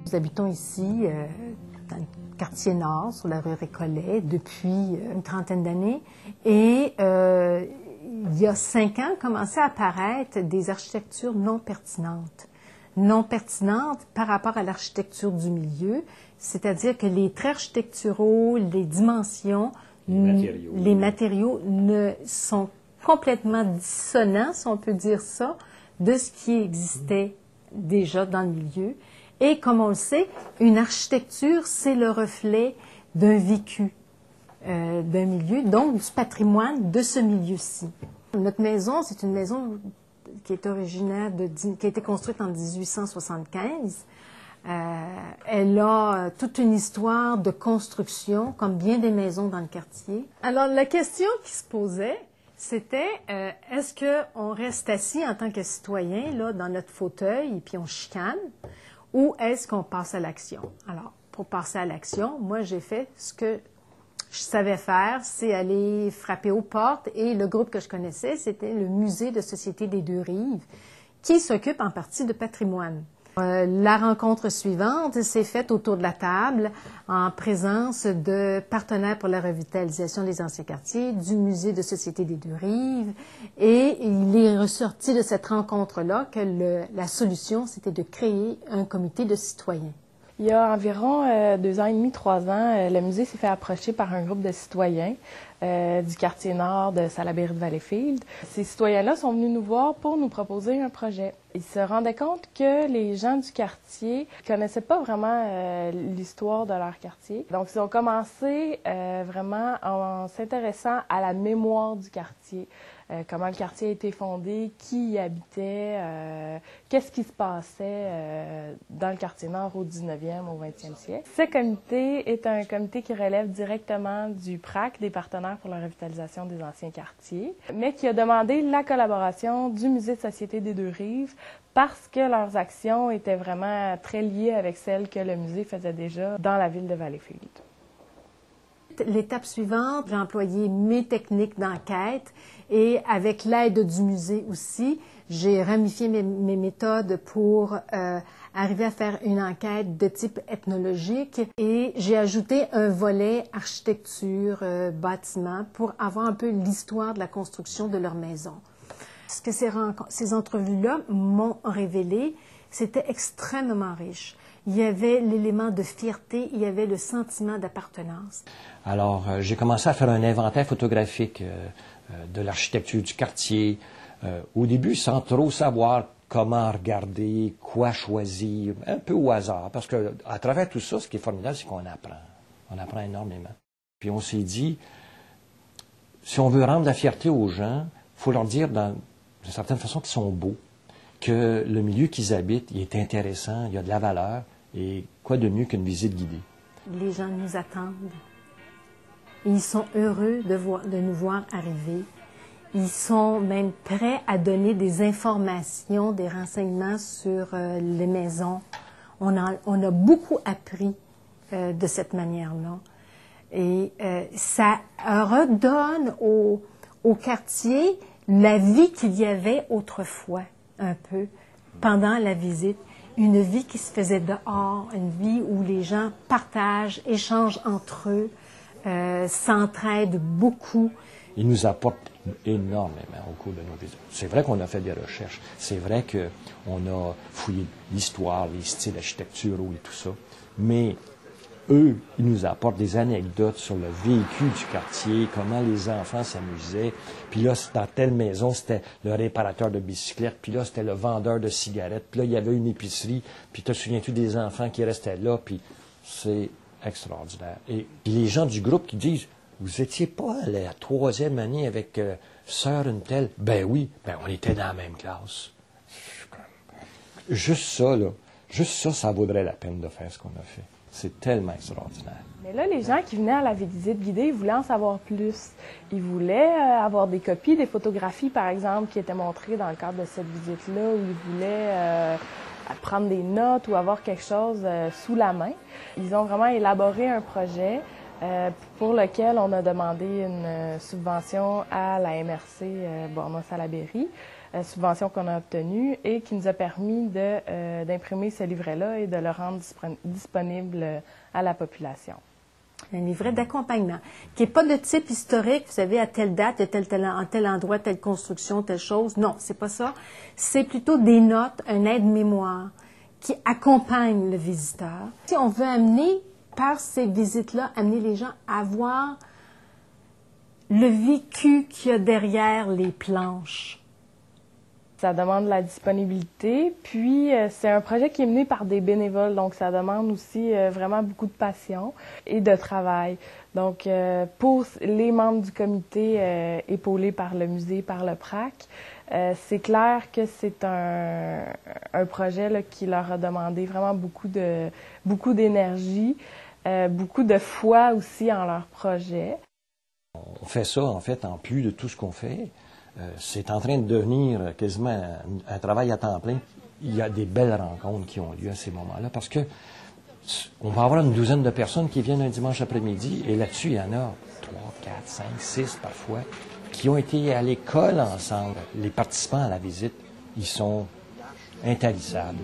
Nous habitons ici, dans le quartier nord, sur la rue Récollet, depuis une trentaine d'années. Et il y a 5 ans, commençaient à apparaître des architectures non pertinentes. Non pertinentes par rapport à l'architecture du milieu, c'est-à-dire que les traits architecturaux, les dimensions, les matériaux ne sont complètement dissonants, si on peut dire ça, de ce qui existait déjà dans le milieu. Et comme on le sait, une architecture, c'est le reflet d'un vécu, d'un milieu, donc du patrimoine de ce milieu-ci. Notre maison, c'est une maison qui est originaire qui a été construite en 1875. Elle a toute une histoire de construction, comme bien des maisons dans le quartier. Alors, la question qui se posait, c'était est-ce qu'on reste assis en tant que citoyen, là, dans notre fauteuil, et puis on chicane, ou est-ce qu'on passe à l'action? Alors, pour passer à l'action, moi, j'ai fait ce que je savais faire, c'est aller frapper aux portes, et le groupe que je connaissais, c'était le Musée de Société des Deux-Rives, qui s'occupe en partie de patrimoine. La rencontre suivante s'est faite autour de la table en présence de partenaires pour la revitalisation des anciens quartiers, du Musée de Société des Deux-Rives, et il est ressorti de cette rencontre-là que la solution, c'était de créer un comité de citoyens. Il y a environ 2 ans et demi, 3 ans, le musée s'est fait approcher par un groupe de citoyens du quartier nord de Salaberry-de-Valleyfield. Ces citoyens-là sont venus nous voir pour nous proposer un projet. Ils se rendaient compte que les gens du quartier ne connaissaient pas vraiment l'histoire de leur quartier. Donc, ils ont commencé vraiment en s'intéressant à la mémoire du quartier. Comment le quartier a été fondé, qui y habitait, qu'est-ce qui se passait dans le quartier nord au 19e, au 20e siècle. Ce comité est un comité qui relève directement du PRAC, des partenaires pour la revitalisation des anciens quartiers, mais qui a demandé la collaboration du Musée de Société des Deux-Rives parce que leurs actions étaient vraiment très liées avec celles que le musée faisait déjà dans la ville de Valleyfield. L'étape suivante, j'ai employé mes techniques d'enquête et avec l'aide du musée aussi, j'ai ramifié mes méthodes pour arriver à faire une enquête de type ethnologique et j'ai ajouté un volet architecture, bâtiment pour avoir un peu l'histoire de la construction de leur maison. Ce que ces entrevues-là m'ont révélé, c'était extrêmement riche. Il y avait l'élément de fierté, il y avait le sentiment d'appartenance. Alors, j'ai commencé à faire un inventaire photographique de l'architecture du quartier. Au début, sans trop savoir comment regarder, quoi choisir, un peu au hasard. Parce que à travers tout ça, ce qui est formidable, c'est qu'on apprend. On apprend énormément. Puis on s'est dit, si on veut rendre la fierté aux gens, il faut leur dire d'une certaine façon qu'ils sont beaux, que le milieu qu'ils habitent, il est intéressant, il y a de la valeur. Et quoi de mieux qu'une visite guidée? Les gens nous attendent. Et ils sont heureux de nous voir arriver. Ils sont même prêts à donner des informations, des renseignements sur les maisons. On a beaucoup appris de cette manière-là. Et ça redonne au quartier la vie qu'il y avait autrefois, un peu, pendant la visite. Une vie qui se faisait dehors, une vie où les gens partagent, échangent entre eux, s'entraident beaucoup. Ils nous apportent énormément au cours de nos visites. C'est vrai qu'on a fait des recherches. C'est vrai qu'on a fouillé l'histoire, les styles architecturaux et tout ça. Mais eux, ils nous apportent des anecdotes sur le vécu du quartier, comment les enfants s'amusaient. Puis là, dans telle maison, c'était le réparateur de bicyclettes. Puis là, c'était le vendeur de cigarettes. Puis là, il y avait une épicerie. Puis te souviens-tu des enfants qui restaient là? Puis c'est extraordinaire. Et les gens du groupe qui disent, vous étiez pas à la 3e année avec sœur une telle? Ben oui, ben on était dans la même classe. Juste ça, là, ça vaudrait la peine de faire ce qu'on a fait. C'est tellement extraordinaire. Mais là, les gens qui venaient à la visite guidée, ils voulaient en savoir plus. Ils voulaient avoir des copies, des photographies, par exemple, qui étaient montrées dans le cadre de cette visite-là, où ils voulaient prendre des notes ou avoir quelque chose sous la main. Ils ont vraiment élaboré un projet pour lequel on a demandé une subvention à la MRC Bornos-Salaberry subvention qu'on a obtenue et qui nous a permis d'imprimer ce livret-là et de le rendre disponible à la population. Un livret d'accompagnement, qui n'est pas de type historique, vous savez, à telle date, en tel endroit, telle construction, telle chose. Non, c'est pas ça. C'est plutôt des notes, un aide-mémoire qui accompagne le visiteur. Si on veut amener, par ces visites-là, amener les gens à voir le vécu qu'il y a derrière les planches. Ça demande la disponibilité, puis c'est un projet qui est mené par des bénévoles, donc ça demande aussi vraiment beaucoup de passion et de travail. Donc pour les membres du comité épaulés par le musée, par le PRAC, c'est clair que c'est un projet là, qui leur a demandé vraiment beaucoup d'énergie, beaucoup de foi aussi en leur projet. On fait ça, en fait, en plus de tout ce qu'on fait. C'est en train de devenir quasiment un travail à temps plein. Il y a des belles rencontres qui ont lieu à ces moments-là parce que on va avoir une douzaine de personnes qui viennent un dimanche après-midi et là-dessus, il y en a 3, 4, 5, 6 parfois qui ont été à l'école ensemble. Les participants à la visite, ils sont intarissables.